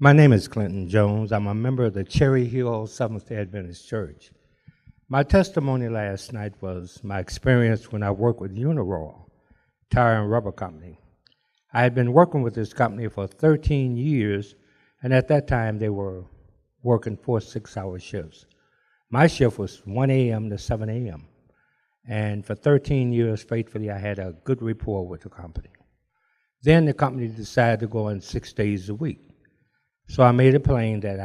My name is Clinton Jones. I'm a member of the Cherry Hill Seventh-day Adventist Church. My testimony last night was my experience when I worked with Uniroyal Tire and Rubber Company. I had been working with this company for 13 years, and at that time they were working 4 6-hour shifts. My shift was 1 a.m. to 7 a.m., and for 13 years faithfully I had a good rapport with the company. Then the company decided to go in 6 days a week. So I made it plain that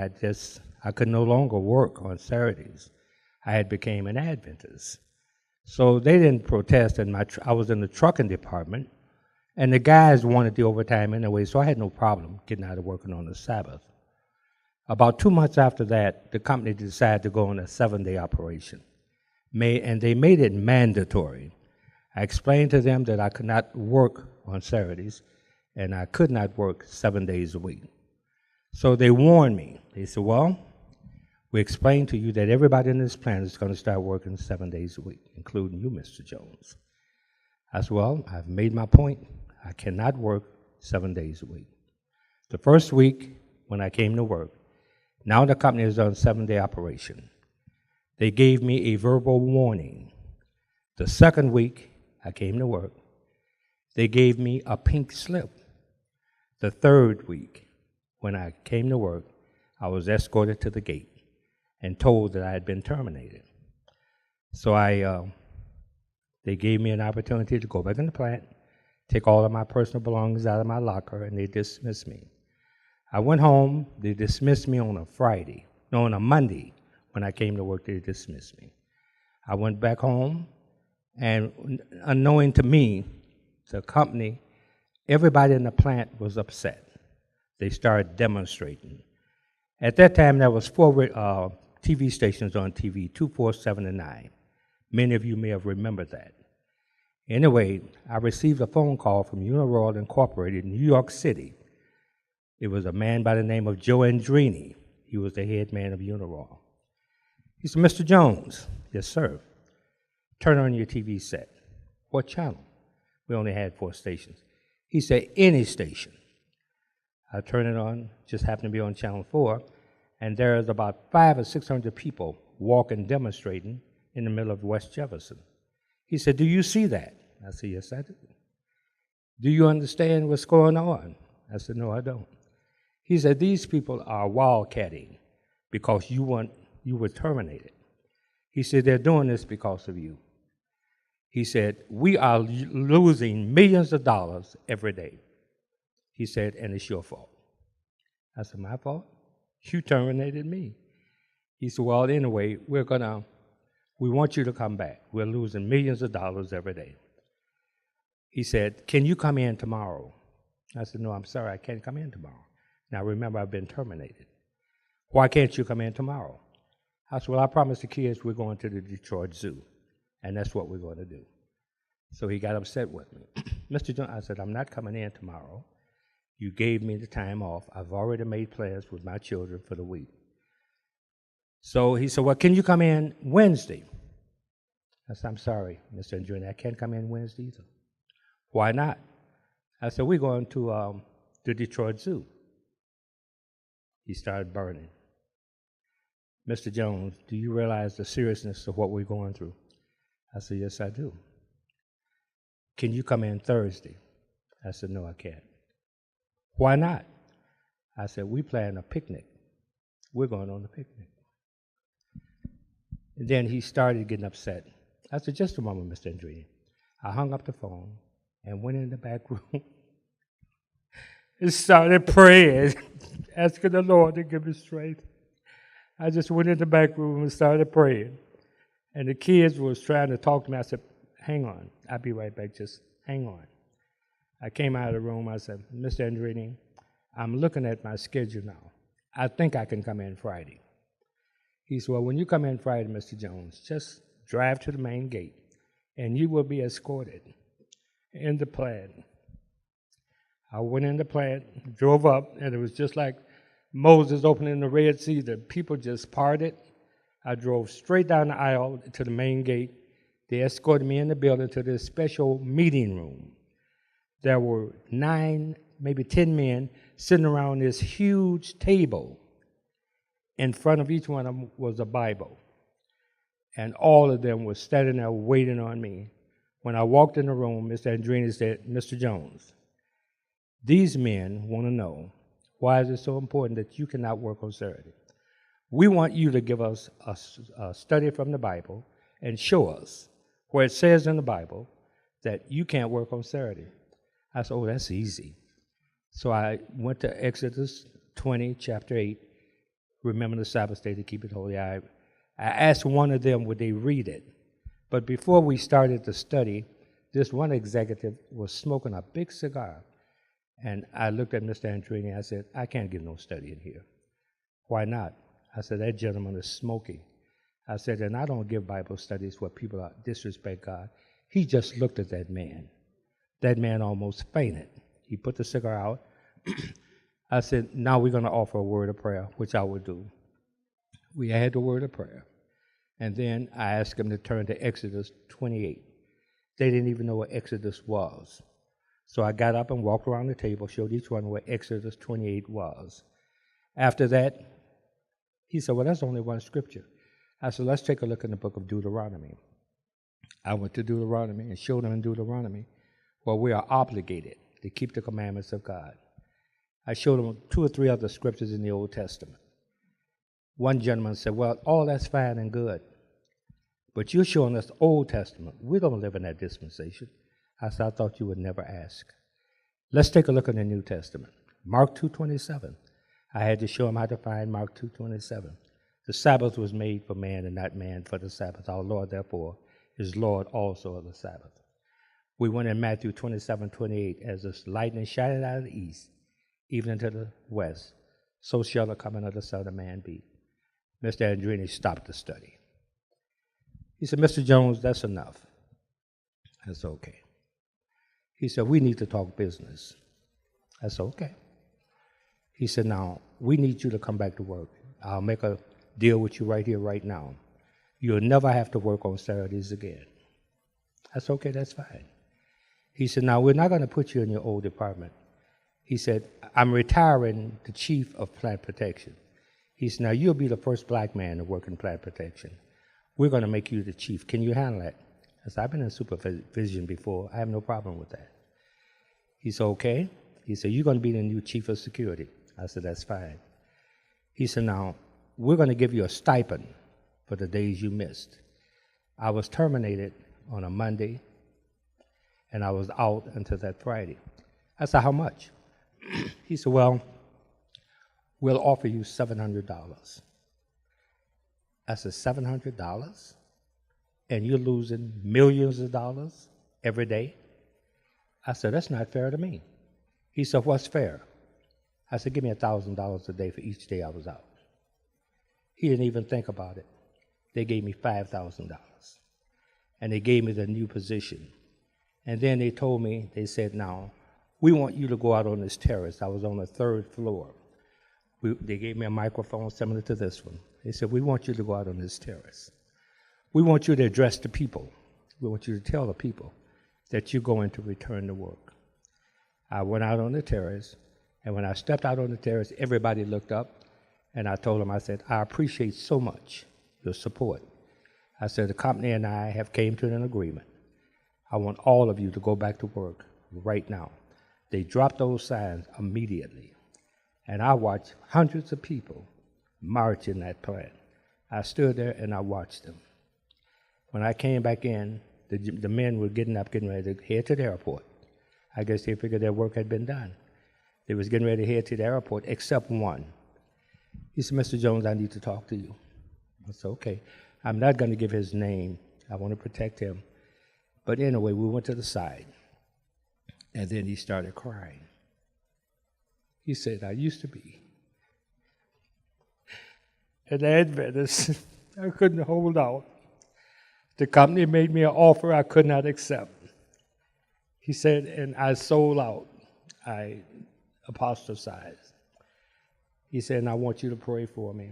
I could no longer work on Saturdays. I had became an Adventist. So they didn't protest, and I was in the trucking department, and the guys wanted the overtime anyway, so I had no problem getting out of working on the Sabbath. About 2 months after that, the company decided to go on a 7-day operation, and they made it mandatory. I explained to them that I could not work on Saturdays, and I could not work 7 days a week. So they warned me. They said, well, we explained to you that everybody in this plant is going to start working 7 days a week, including you, Mr. Jones. I said, well, I've made my point. I cannot work 7 days a week. The first week, when I came to work, now the company is on 7-day operation. They gave me a verbal warning. The second week, I came to work. They gave me a pink slip. The third week, when I came to work, I was escorted to the gate and told that I had been terminated. So they gave me an opportunity to go back in the plant, take all of my personal belongings out of my locker, and they dismissed me. I went home. They dismissed me on a Monday. When I came to work, they dismissed me. I went back home, and unknowing to me, the company, everybody in the plant was upset. They started demonstrating. At that time, there was 4 TV stations on TV, 2, 4, 7, and 9. Many of you may have remembered that. Anyway, I received a phone call from Uniroyal Incorporated in New York City. It was a man by the name of Joe Andrini. He was the head man of Uniroyal. He said, Mr. Jones. Yes, sir. Turn on your TV set. What channel? We only had 4 stations. He said, any station. I turned it on, just happened to be on Channel 4, and there's about 500 or 600 people walking, demonstrating in the middle of West Jefferson. He said, do you see that? I said, yes, I do. Do you understand what's going on? I said, no, I don't. He said, these people are wildcatting because you were terminated. He said, they're doing this because of you. He said, we are losing millions of dollars every day. He said, and it's your fault. I said, my fault? You terminated me. He said, well, anyway, we want you to come back. We're losing millions of dollars every day. He said, can you come in tomorrow? I said, no, I'm sorry, I can't come in tomorrow. Now, remember, I've been terminated. Why can't you come in tomorrow? I said, well, I promised the kids we're going to the Detroit Zoo, and that's what we're going to do. So he got upset with me. Mr. Jones, I said, I'm not coming in tomorrow. You gave me the time off. I've already made plans with my children for the week. So he said, well, can you come in Wednesday? I said, I'm sorry, Mr. Andrini, I can't come in Wednesday either. Why not? I said, we're going to the Detroit Zoo. He started burning. Mr. Jones, do you realize the seriousness of what we're going through? I said, yes, I do. Can you come in Thursday? I said, no, I can't. Why not? I said, we plan a picnic. We're going on a picnic. And then he started getting upset. I said, just a moment, Mr. Andrini. I hung up the phone and went in the back room and started praying, asking the Lord to give me strength. I just went in the back room and started praying. And the kids was trying to talk to me. I said, hang on. I'll be right back. Just hang on. I came out of the room. I said, Mr. Andrini, I'm looking at my schedule now. I think I can come in Friday. He said, well, when you come in Friday, Mr. Jones, just drive to the main gate, and you will be escorted in the plant. I went in the plant, drove up, and it was just like Moses opening the Red Sea. The people just parted. I drove straight down the aisle to the main gate. They escorted me in the building to this special meeting room. There were 9 maybe 10 men, sitting around this huge table. In front of each one of them was a Bible. And all of them were standing there waiting on me. When I walked in the room, Mr. Andrini said, Mr. Jones, these men want to know, why is it so important that you cannot work on Saturday? We want you to give us a study from the Bible and show us where it says in the Bible that you can't work on Saturday. I said, oh, that's easy. So I went to Exodus 20, chapter 8, remember the Sabbath day to keep it holy. I asked one of them, would they read it? But before we started the study, this one executive was smoking a big cigar. And I looked at Mr. Andrini and I said, I can't get no study in here. Why not? I said, that gentleman is smoking. I said, and I don't give Bible studies where people disrespect God. He just looked at that man. That man almost fainted. He put the cigar out. I said, now we're going to offer a word of prayer, which I would do. We had the word of prayer. And then I asked him to turn to Exodus 28. They didn't even know what Exodus was. So I got up and walked around the table, showed each one what Exodus 28 was. After that, he said, well, that's only one scripture. I said, let's take a look in the book of Deuteronomy. I went to Deuteronomy and showed them in Deuteronomy where we are obligated to keep the commandments of God. I showed them 2 or 3 other scriptures in the Old Testament. One gentleman said, well, all that's fine and good, but you're showing us the Old Testament. We don't live in that dispensation. I said, I thought you would never ask. Let's take a look in the New Testament. Mark 2:27. I had to show him how to find Mark 2:27. The Sabbath was made for man and not man for the Sabbath. Our Lord, therefore, is Lord also of the Sabbath. We went in Matthew 27:28. As the lightning shineth out of the east, even into the west, so shall the coming of the Son of Man be. Mr. Andrini stopped the study. He said, Mr. Jones, that's enough. That's okay. He said, we need to talk business. That's okay. He said, now, we need you to come back to work. I'll make a deal with you right here, right now. You'll never have to work on Saturdays again. That's okay, that's fine. He said, now, we're not going to put you in your old department. He said, I'm retiring the chief of plant protection. He said, now, you'll be the first black man to work in plant protection. We're going to make you the chief. Can you handle that? I said, I've been in supervision before. I have no problem with that. He said, okay. He said, you're going to be the new chief of security. I said, that's fine. He said, now, we're going to give you a stipend for the days you missed. I was terminated on a Monday, and I was out until that Friday. I said, how much? He said, well, we'll offer you $700. I said, $700? And you're losing millions of dollars every day? I said, that's not fair to me. He said, what's fair? I said, give me $1,000 a day for each day I was out. He didn't even think about it. They gave me $5,000. And they gave me the new position. And then they told me, they said, now, we want you to go out on this terrace. I was on the 3rd floor. They gave me a microphone similar to this one. They said, we want you to go out on this terrace. We want you to address the people. We want you to tell the people that you're going to return to work. I went out on the terrace, and when I stepped out on the terrace, everybody looked up, and I told them, I said, I appreciate so much your support. I said, the company and I have came to an agreement. I want all of you to go back to work right now. They dropped those signs immediately, and I watched hundreds of people march in that plant. I stood there and I watched them. When I came back in, the men were getting up, getting ready to head to the airport. I guess they figured their work had been done. They was getting ready to head to the airport, except one. He said, Mr. Jones, I need to talk to you. I said, okay. I'm not going to give his name. I want to protect him. But anyway, we went to the side, and then he started crying. He said, I used to be an Adventist. I couldn't hold out. The company made me an offer I could not accept. He said, and I sold out. I apostatized. He said, and I want you to pray for me.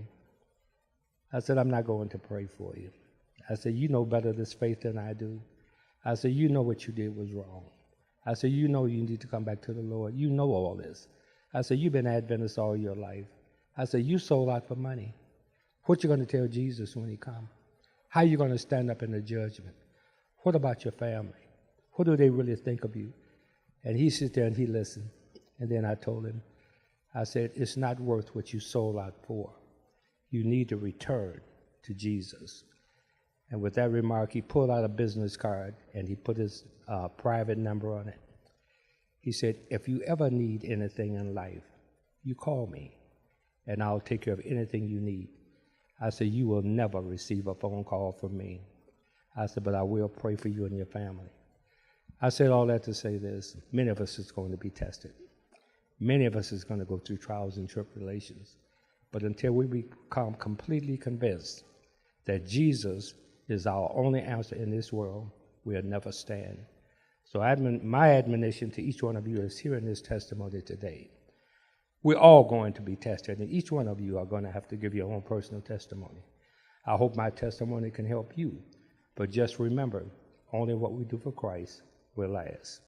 I said, I'm not going to pray for you. I said, you know better this faith than I do. I said, you know what you did was wrong. I said, you know you need to come back to the Lord. You know all this. I said, you've been Adventist all your life. I said, you sold out for money. What you going to tell Jesus when he comes? How you going to stand up in the judgment? What about your family? What do they really think of you? And he sits there and he listened. And then I told him, I said, it's not worth what you sold out for. You need to return to Jesus. And with that remark, he pulled out a business card and he put his private number on it. He said, if you ever need anything in life, you call me and I'll take care of anything you need. I said, you will never receive a phone call from me. I said, but I will pray for you and your family. I said all that to say this. Many of us is going to be tested. Many of us is going to go through trials and tribulations. But until we become completely convinced that Jesus is our only answer in this world, we'll never stand. So my admonition to each one of you is hearing this testimony today. We're all going to be tested, and each one of you are going to have to give your own personal testimony. I hope my testimony can help you. But just remember, only what we do for Christ will last.